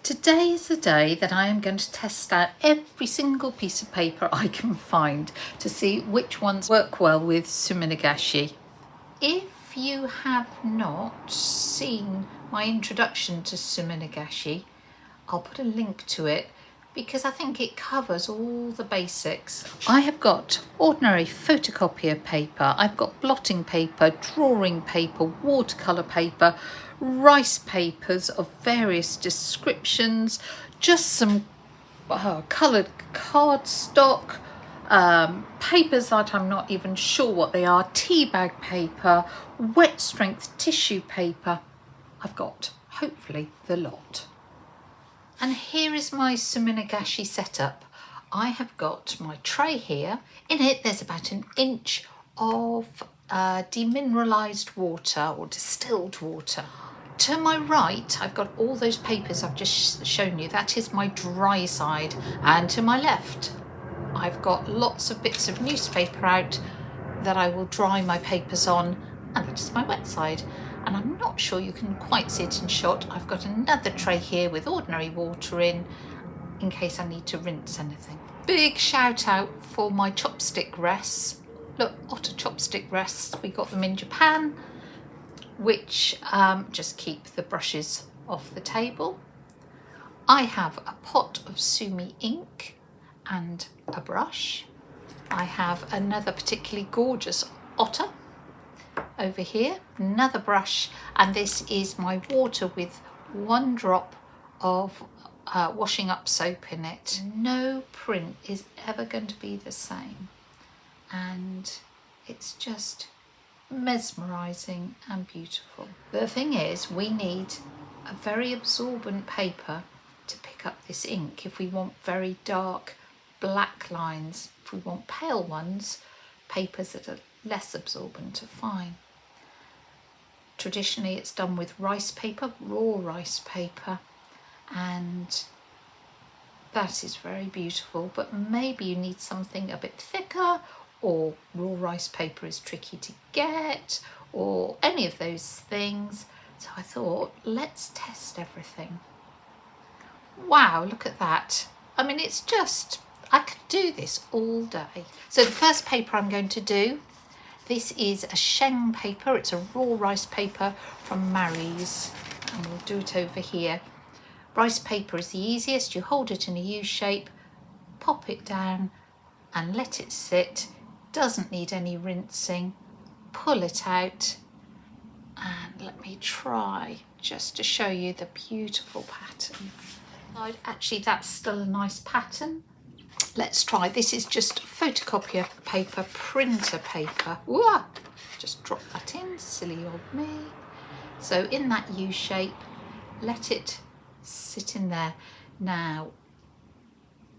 Today is the day that I am going to test out every single piece of paper I can find to see which ones work well with Suminagashi. If you have not seen my introduction to Suminagashi, I'll put a link to it because I think it covers all the basics. I have got ordinary photocopier paper, I've got blotting paper, drawing paper, watercolour paper, rice papers of various descriptions, just some coloured cardstock, papers that I'm not even sure what they are, tea bag paper, wet strength tissue paper. I've got hopefully the lot. And here is my Suminagashi setup. I have got my tray here. In it there's about an inch of demineralised water or distilled water. To my right I've got all those papers I've just shown you. That is my dry side. And to my left I've got lots of bits of newspaper out that I will dry my papers on, and that is my wet side. And I'm not sure you can quite see it in shot. I've got another tray here with ordinary water in case I need to rinse anything. Big shout out for my chopstick rests. Look, otter chopstick rests. We got them in Japan, which just keep the brushes off the table. I have a pot of Sumi ink and a brush. I have another particularly gorgeous otter over here, another brush, and this is my water with 1 drop of washing up soap in it. No print is ever going to be the same, and it's just mesmerizing and beautiful. The thing is, we need a very absorbent paper to pick up this ink if we want very dark black lines. If we want pale ones, papers that are less absorbent are fine. Traditionally it's done with rice paper, raw rice paper, and that is very beautiful, but maybe you need something a bit thicker, or raw rice paper is tricky to get, or any of those things. So I thought, let's test everything. Wow, look at that. I mean, it's just, I could do this all day. So the first paper I'm going to do, this is a Sheng paper. It's a raw rice paper from Marie's, and we'll do it over here. Rice paper is the easiest. You hold it in a U shape, pop it down and let it sit. Doesn't need any rinsing. Pull it out, and let me try just to show you the beautiful pattern. Actually, that's still a nice pattern. Let's try. This is just photocopier paper, printer paper. Ooh, just drop that in, silly old me. So in that U shape, let it sit in there. Now,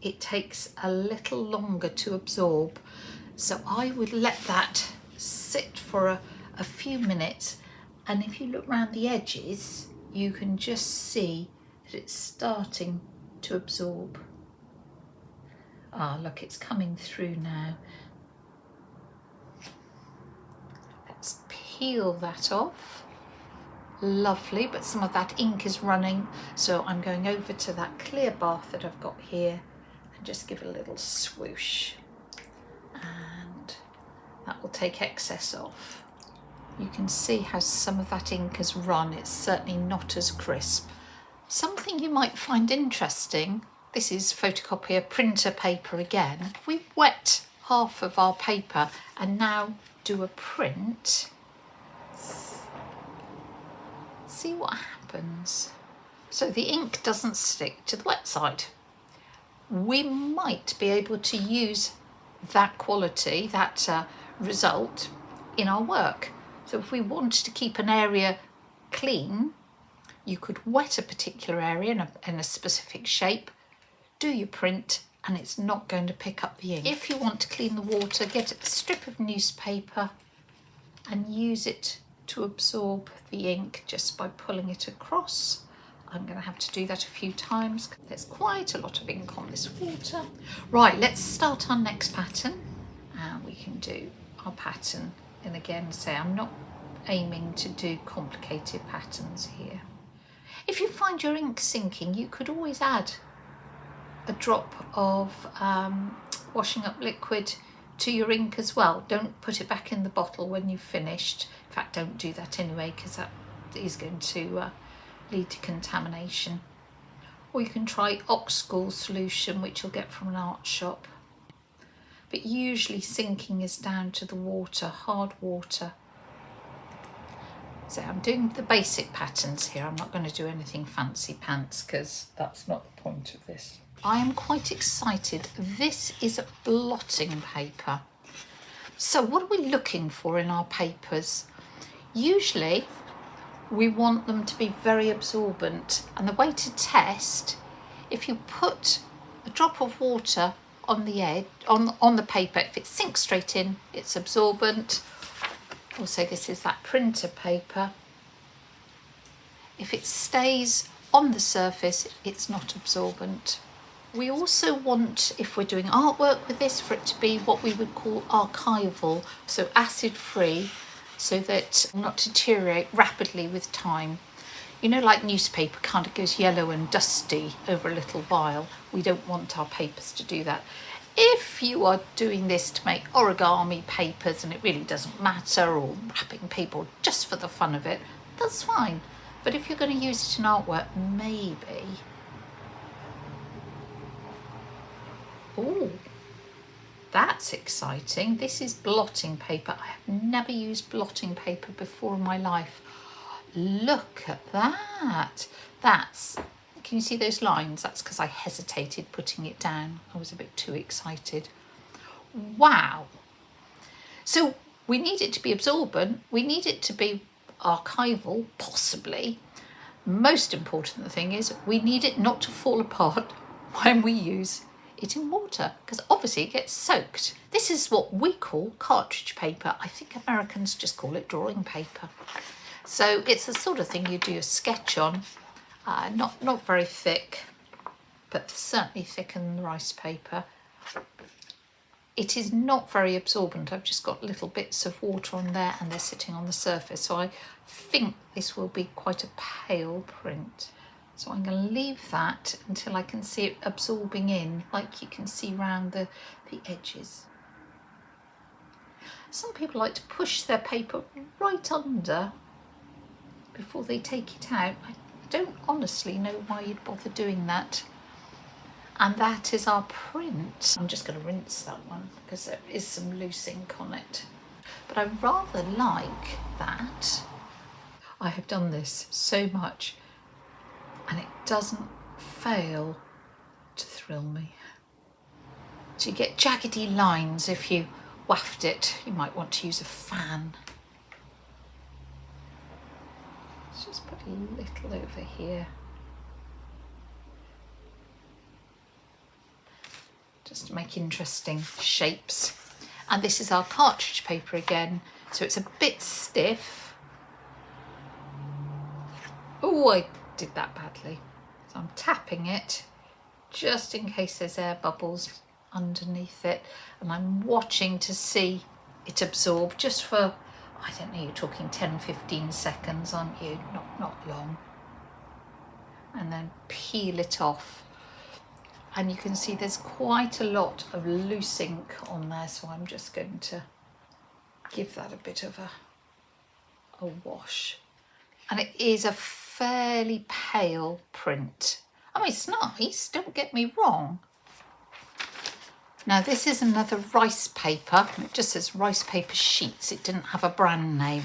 it takes a little longer to absorb, so I would let that sit for a few minutes, and if you look around the edges, you can just see that it's starting to absorb. Ah, look, it's coming through now. Let's peel that off. Lovely, but some of that ink is running, so I'm going over to that clear bath that I've got here and just give it a little swoosh, and that will take excess off. You can see how some of that ink has run. It's certainly not as crisp. Something you might find interesting, this is photocopier printer paper again. We wet half of our paper and now do a print. See what happens. So the ink doesn't stick to the wet side. We might be able to use that quality, that result in our work. So if we wanted to keep an area clean, you could wet a particular area in a specific shape, do your print, and it's not going to pick up the ink. If you want to clean the water, get a strip of newspaper and use it to absorb the ink just by pulling it across. I'm going to have to do that a few times. There's quite a lot of ink on this water. Right, let's start our next pattern, and we can do our pattern. And again, say I'm not aiming to do complicated patterns here. If you find your ink sinking, you could always add a drop of washing up liquid to your ink as well. Don't put it back in the bottle when you've finished. In fact, don't do that anyway, because that is going to lead to contamination. Or you can try Oxgall solution, which you'll get from an art shop. But usually sinking is down to the water, hard water. So I'm doing the basic patterns here. I'm not going to do anything fancy pants because that's not the point of this. I am quite excited. This is a blotting paper. So what are we looking for in our papers? Usually we want them to be very absorbent, and the way to test, if you put a drop of water on the edge, on the paper, if it sinks straight in, it's absorbent. Also, this is that printer paper. If it stays on the surface, it's not absorbent. We also want, if we're doing artwork with this, for it to be what we would call archival, so acid-free, so that it will not deteriorate rapidly with time. You know, like newspaper kind of goes yellow and dusty over a little while. We don't want our papers to do that. If you are doing this to make origami papers and it really doesn't matter, or wrapping people just for the fun of it, that's fine. But if you're going to use it in artwork, maybe. Oh, that's exciting. This is blotting paper. I have never used blotting paper before in my life. Look at that. Can you see those lines? That's because I hesitated putting it down. I was a bit too excited. Wow. So we need it to be absorbent. We need it to be archival, possibly. Most important thing is we need it not to fall apart when we use it in water, because obviously it gets soaked. This is what we call cartridge paper. I think Americans just call it drawing paper. So it's the sort of thing you do a sketch on. Not very thick, but certainly thicker than the rice paper. It is not very absorbent. I've just got little bits of water on there and they're sitting on the surface. So I think this will be quite a pale print. So I'm going to leave that until I can see it absorbing in, like you can see around the edges. Some people like to push their paper right under before they take it out. I don't honestly know why you'd bother doing that. And that is our print. I'm just going to rinse that one because there is some loose ink on it. But I rather like that. I have done this so much and it doesn't fail to thrill me. So you get jaggedy lines if you waft it. You might want to use a fan. Let's just put a little over here. Just to make interesting shapes. And this is our cartridge paper again. So it's a bit stiff. Oh, I did that badly. So I'm tapping it just in case there's air bubbles underneath it. And I'm watching to see it absorb just for, I don't know, you're talking 10-15 seconds, aren't you? Not long. And then peel it off. And you can see there's quite a lot of loose ink on there, so I'm just going to give that a bit of a wash. And it is a fairly pale print. I mean, it's nice, don't get me wrong. Now this is another rice paper. It just says rice paper sheets. It didn't have a brand name.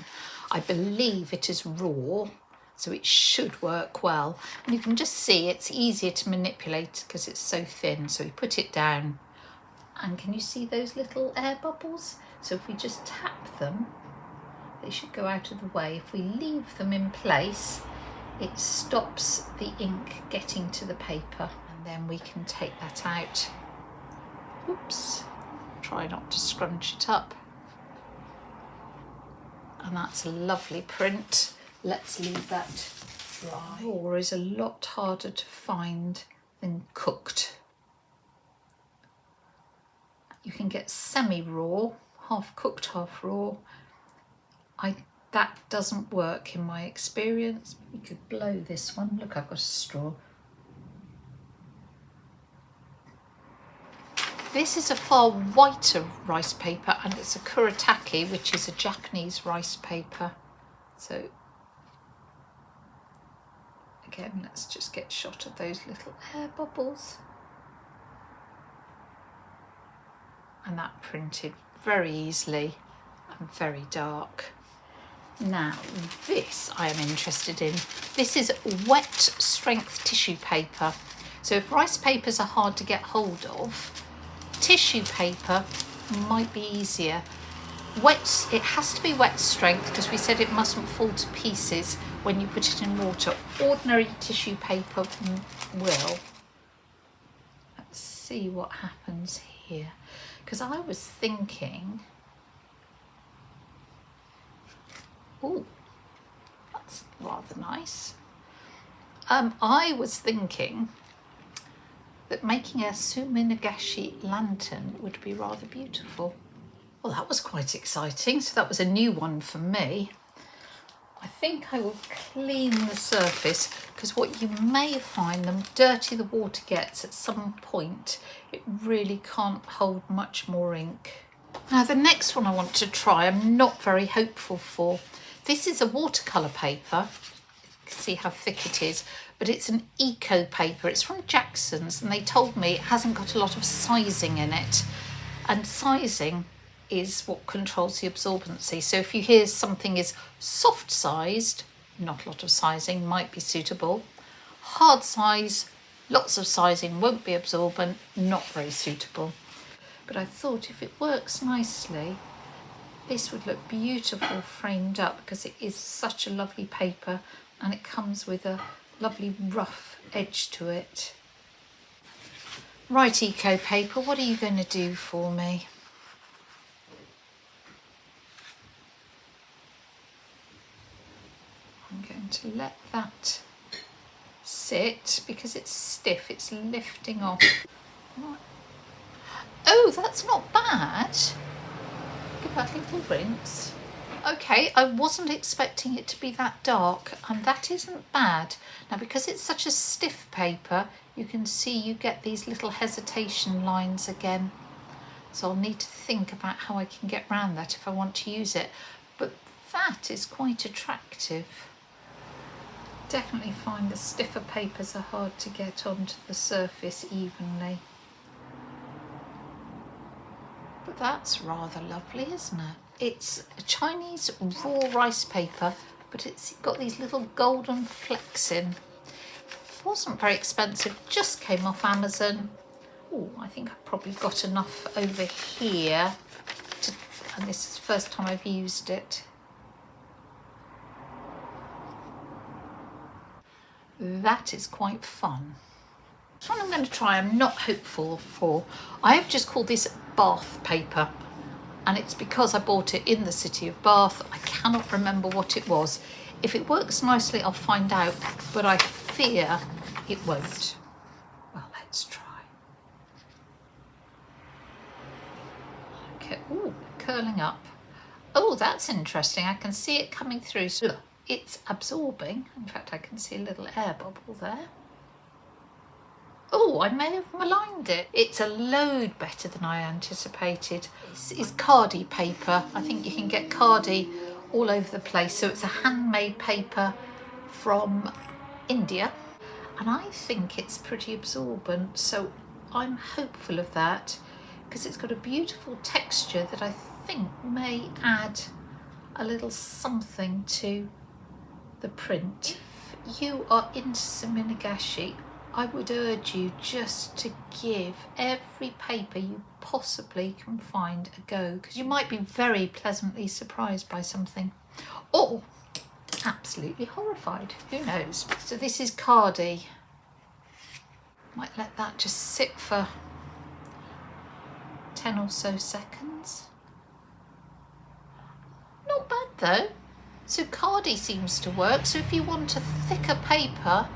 I believe it is raw, so it should work well. And you can just see it's easier to manipulate because it's so thin. So we put it down and can you see those little air bubbles? So if we just tap them, they should go out of the way. If we leave them in place, it stops the ink getting to the paper, and then we can take that out. Oops, try not to scrunch it up. And that's a lovely print. Let's leave that dry. Raw is a lot harder to find than cooked. You can get semi-raw, half cooked, half raw. I that doesn't work in my experience. We could blow this one. Look, I've got a straw. This is a far whiter rice paper, and it's a kuretake, which is a Japanese rice paper. So again, let's just get a shot of those little air bubbles. And that printed very easily and very dark. Now, this I am interested in. This is wet strength tissue paper. So if rice papers are hard to get hold of, tissue paper might be easier. It has to be wet strength because we said it mustn't fall to pieces when you put it in water. Ordinary tissue paper will. Let's see what happens here. Because I was thinking, oh, that's rather nice. I was thinking that making a Suminagashi lantern would be rather beautiful. Well, that was quite exciting. So that was a new one for me. I think I will clean the surface because what you may find, the dirty the water gets at some point, it really can't hold much more ink. Now the next one I want to try, I'm not very hopeful for. This is a watercolour paper. You can see how thick it is, but it's an eco paper. It's from Jackson's, and they told me it hasn't got a lot of sizing in it. And sizing is what controls the absorbency. So if you hear something is soft sized, not a lot of sizing might be suitable. Hard size, lots of sizing, won't be absorbent, not very suitable. But I thought if it works nicely, this would look beautiful framed up because it is such a lovely paper and it comes with a lovely rough edge to it. Right, eco paper, what are you going to do for me? I'm going to let that sit because it's stiff, it's lifting off. Oh, that's not bad. Give that a little rinse. Okay, I wasn't expecting it to be that dark, and that isn't bad. Now, because it's such a stiff paper, you can see you get these little hesitation lines again. So I'll need to think about how I can get around that if I want to use it. But that is quite attractive. Definitely find the stiffer papers are hard to get onto the surface evenly. But that's rather lovely, isn't it? It's a Chinese raw rice paper, but it's got these little golden flecks in. It wasn't very expensive, just came off Amazon. Oh, I think I've probably got enough over here, and this is the first time I've used it. That is quite fun. This one I'm going to try, I'm not hopeful for. I have just called this Bath paper, and it's because I bought it in the city of Bath. I cannot remember what it was. If it works nicely, I'll find out, but I fear it won't. Well, let's try. Okay, ooh, curling up. Oh, that's interesting. I can see it coming through. So look, it's absorbing. In fact, I can see a little air bubble there. Oh, I may have maligned it. It's a load better than I anticipated. This is Cardi paper. I think you can get Cardi all over the place. So it's a handmade paper from India. And I think it's pretty absorbent. So I'm hopeful of that because it's got a beautiful texture that I think may add a little something to the print. If you are into Suminagashi, I would urge you just to give every paper you possibly can find a go, because you might be very pleasantly surprised by something, or absolutely horrified, who knows. So this is Cardi. Might let that just sit for 10 or so seconds. Not bad though. So Cardi seems to work. So if you want a thicker paper,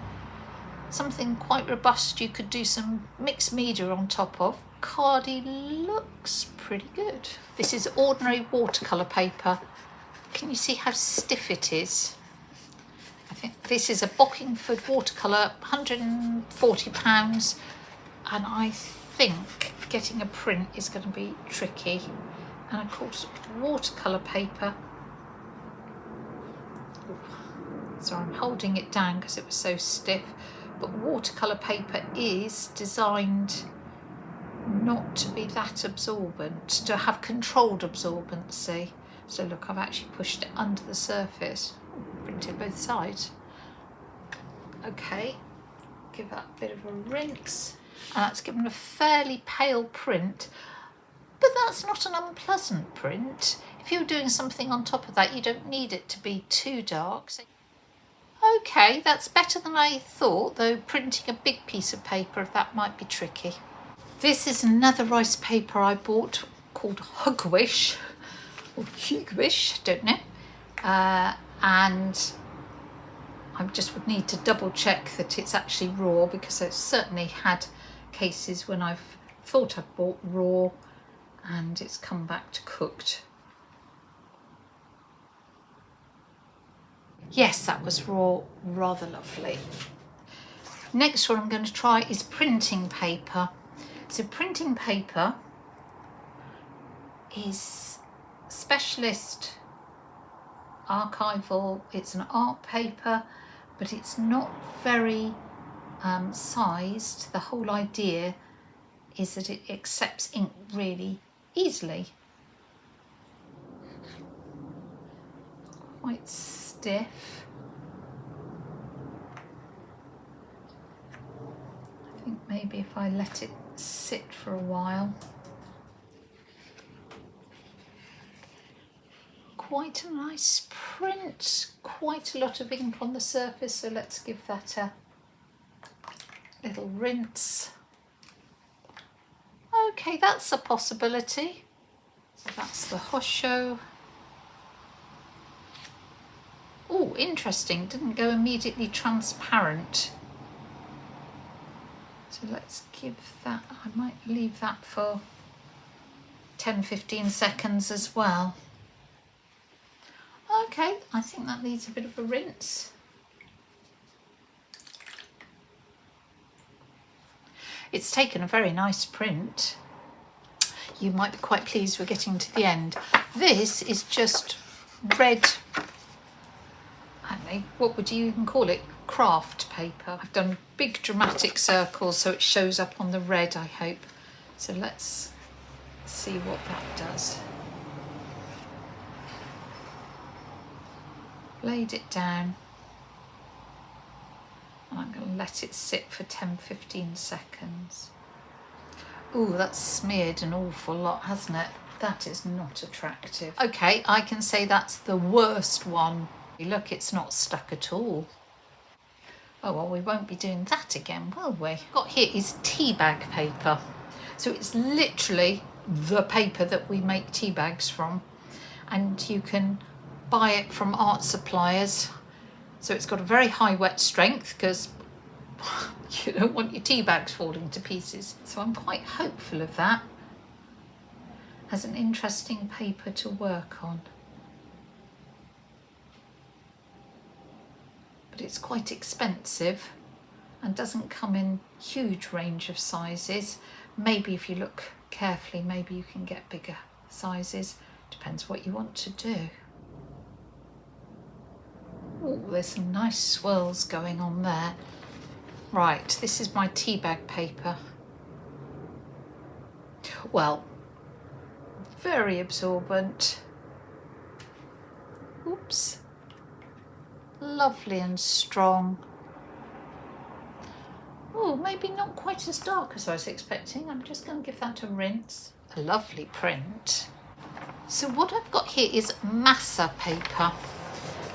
something quite robust, you could do some mixed media on top of. Cardi looks pretty good. This is ordinary watercolour paper Can you see how stiff it is? I think this is a Bockingford watercolour, £140, and I think getting a print is going to be tricky. And of course, watercolour paper. So I'm holding it down because it was so stiff. But watercolour paper is designed not to be that absorbent, to have controlled absorbency. So look, I've actually pushed it under the surface. Printed both sides. Okay, give that a bit of a rinse. And that's given a fairly pale print, but that's not an unpleasant print. If you're doing something on top of that, you don't need it to be too dark. So, okay, that's better than I thought, though printing a big piece of paper, that might be tricky. This is another rice paper I bought called Hugwish, or Hugwish, don't know. And I just would need to double check that it's actually raw, because I've certainly had cases when I've thought I've bought raw and it's come back to cooked. Yes, that was raw, rather lovely. Next one I'm going to try is printing paper. So printing paper is specialist archival. It's an art paper, but it's not very sized. The whole idea is that it accepts ink really easily. Quite stiff. I think maybe if I let it sit for a while. Quite a nice print, quite a lot of ink on the surface, so let's give that a little rinse. Okay, that's a possibility. So that's the hosho. Oh, interesting, didn't go immediately transparent. So let's give that, I might leave that for 10-15 seconds as well. Okay, I think that needs a bit of a rinse. It's taken a very nice print. You might be quite pleased we're getting to the end. This is just red, I don't know, what would you even call it? Craft paper. I've done big dramatic circles so it shows up on the red, I hope. So let's see what that does. Laid it down, and I'm going to let it sit for 10-15 seconds. Ooh, that's smeared an awful lot, hasn't it? That is not attractive. Okay, I can say that's the worst one. Look, it's not stuck at all. Oh, well, we won't be doing that again, will we? What I've got here is tea bag paper. So it's literally the paper that we make tea bags from, and you can buy it from art suppliers. So it's got a very high wet strength because you don't want your tea bags falling to pieces. So I'm quite hopeful of that. Has an interesting paper to work on. But it's quite expensive and doesn't come in huge range of sizes. Maybe if you look carefully, maybe you can get bigger sizes. Depends what you want to do. Oh, there's some nice swirls going on there. Right, this is my tea bag paper. Well, very absorbent. Oops. Lovely and strong. Oh, maybe not quite as dark as I was expecting. I'm just going to give that a rinse. A lovely print. So what I've got here is massa paper.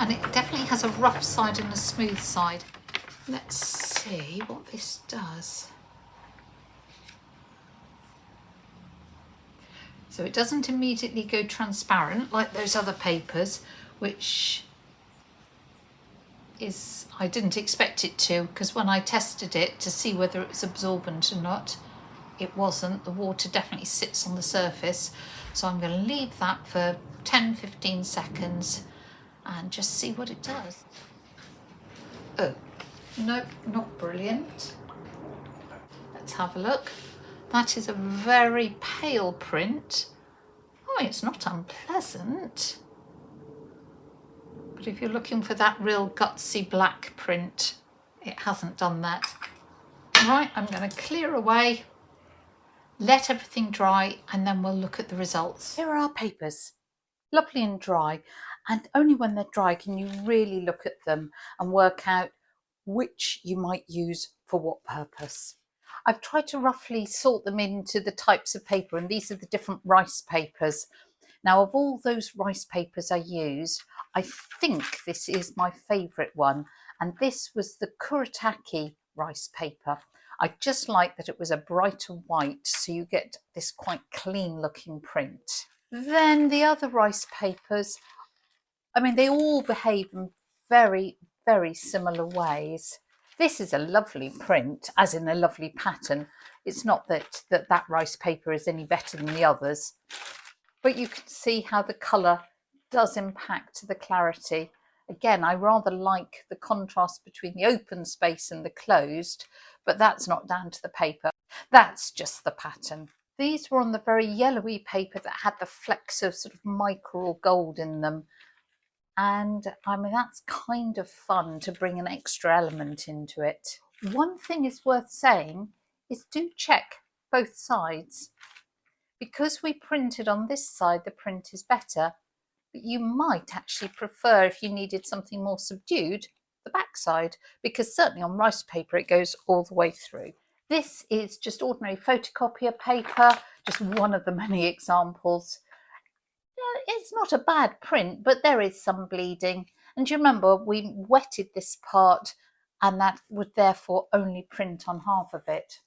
And it definitely has a rough side and a smooth side. Let's see what this does. So it doesn't immediately go transparent like those other papers, which is, I didn't expect it to, because when I tested it to see whether it was absorbent or not, it wasn't. The water definitely sits on the surface. So I'm going to leave that for 10-15 seconds and just see what it does. Oh, nope, not brilliant. Let's have a look. That is a very pale print. Oh, it's not unpleasant. But if you're looking for that real gutsy black print, it hasn't done that. Right, I'm going to clear away, let everything dry, and then we'll look at the results. Here are our papers, lovely and dry, and only when they're dry can you really look at them and work out which you might use for what purpose. I've tried to roughly sort them into the types of paper, and these are the different rice papers. Now, of all those rice papers I used, I think this is my favourite one, and this was the Kuretake rice paper. I just like that it was a brighter white, so you get this quite clean looking print. Then the other rice papers, I mean, they all behave in very, very similar ways. This is a lovely print, as in a lovely pattern. It's not that rice paper is any better than the others, but you can see how the colour does impact the clarity. Again, I rather like the contrast between the open space and the closed, but that's not down to the paper. That's just the pattern. These were on the very yellowy paper that had the flecks of sort of mica or gold in them. And I mean, that's kind of fun to bring an extra element into it. One thing is worth saying is do check both sides. Because we printed on this side, the print is better, but you might actually prefer, if you needed something more subdued, the back side, because certainly on rice paper it goes all the way through. This is just ordinary photocopier paper, just one of the many examples. It's not a bad print, but there is some bleeding. And you remember we wetted this part, and that would therefore only print on half of it.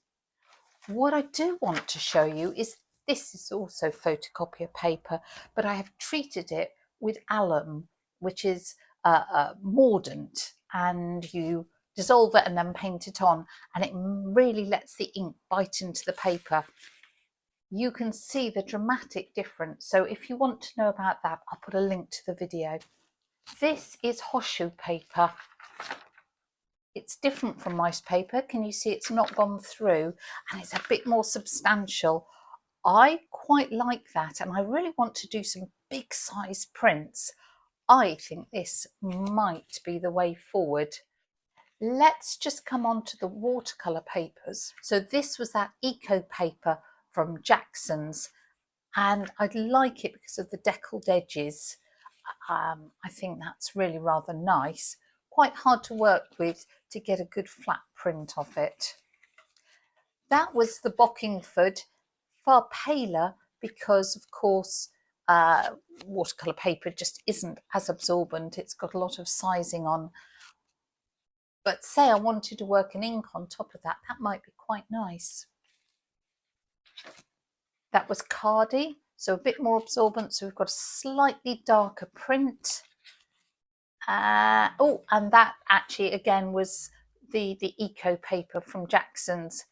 What I do want to show you is this is also photocopier paper, but I have treated it with alum, which is mordant, and you dissolve it and then paint it on, and it really lets the ink bite into the paper. You can see the dramatic difference. So if you want to know about that, I'll put a link to the video. This is hosho paper. It's different from rice paper. Can you see it's not gone through, and it's a bit more substantial? I quite like that, and I really want to do some big size prints. I think this might be the way forward. Let's just come on to the watercolour papers. So this was that eco paper from Jackson's, and I like it because of the deckled edges. I think that's really rather nice. Quite hard to work with to get a good flat print of it. That was the Bockingford, far paler because, of course, watercolour paper just isn't as absorbent. It's got a lot of sizing on. But say I wanted to work an ink on top of that, that might be quite nice. That was Cardi, so a bit more absorbent. So we've got a slightly darker print. Oh, and that actually again was the eco paper from Jackson's.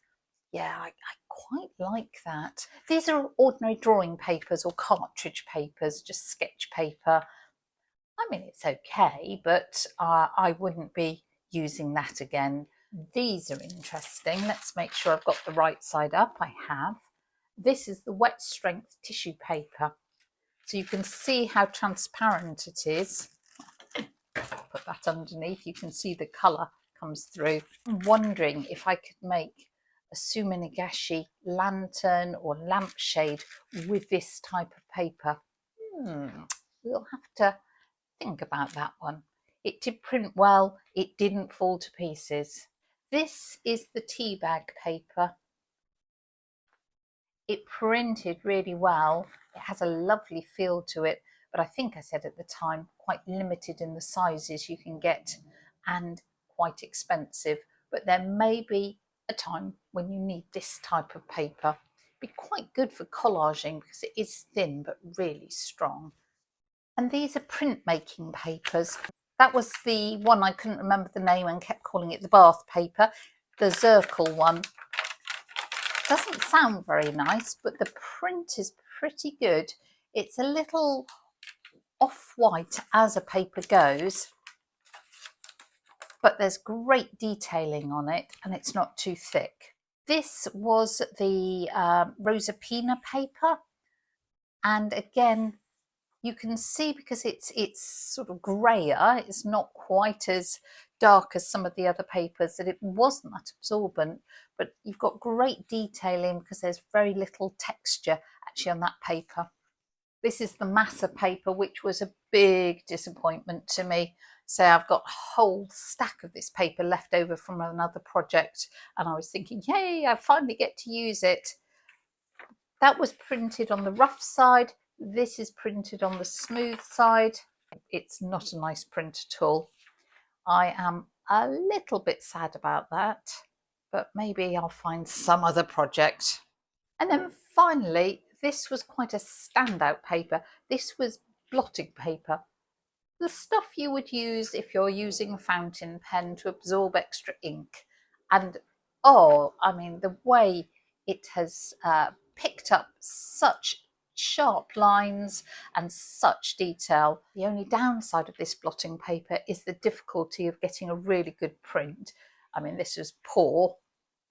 Yeah, I quite like that. These are ordinary drawing papers or cartridge papers, just sketch paper. I mean, it's okay, but I wouldn't be using that again. These are interesting. Let's make sure I've got the right side up. I have. This is the wet strength tissue paper. So you can see how transparent it is. Put that underneath. You can see the colour comes through. I'm wondering if I could make a Suminagashi lantern or lampshade with this type of paper. We'll have to think about that one. It did print well, it didn't fall to pieces. This is the tea bag paper. It printed really well. It has a lovely feel to it, but I think I said at the time, quite limited in the sizes you can get and quite expensive. But there may be a time when you need this type of paper. It'd be quite good for collaging because it is thin but really strong. And these are printmaking papers. That was the one I couldn't remember the name and kept calling it the bath paper, the Zirkle one. Doesn't sound very nice, but the print is pretty good. It's a little off-white as a paper goes, but there's great detailing on it and it's not too thick. This was the Rosa Pina paper, and again you can see, because it's sort of grayer, it's not quite as dark as some of the other papers, that it wasn't that absorbent, but you've got great detailing because there's very little texture actually on that paper. This is the Massa paper, which was a big disappointment to me. So I've got a whole stack of this paper left over from another project, and I was thinking, yay, I finally get to use it. That was printed on the rough side. This is printed on the smooth side. It's not a nice print at all. I am a little bit sad about that, but maybe I'll find some other project. And then finally, this was quite a standout paper. This was blotting paper. The stuff you would use if you're using a fountain pen to absorb extra ink. And oh, I mean, the way it has picked up such sharp lines and such detail. The only downside of this blotting paper is the difficulty of getting a really good print. I mean, this was poor.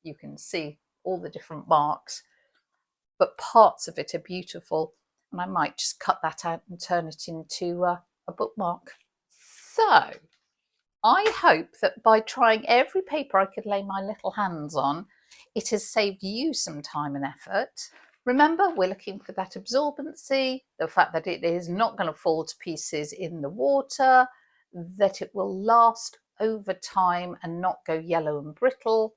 You can see all the different marks, but parts of it are beautiful, and I might just cut that out and turn it into a bookmark. So I hope that by trying every paper I could lay my little hands on, it has saved you some time and effort. Remember, we're looking for that absorbency, the fact that it is not going to fall to pieces in the water, that it will last over time and not go yellow and brittle.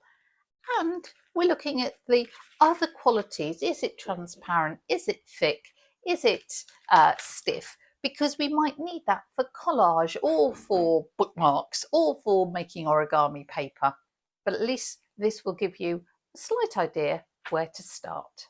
And we're looking at the other qualities. Is it transparent? Is it thick? Is it stiff? Because we might need that for collage or for bookmarks or for making origami paper. But at least this will give you a slight idea where to start.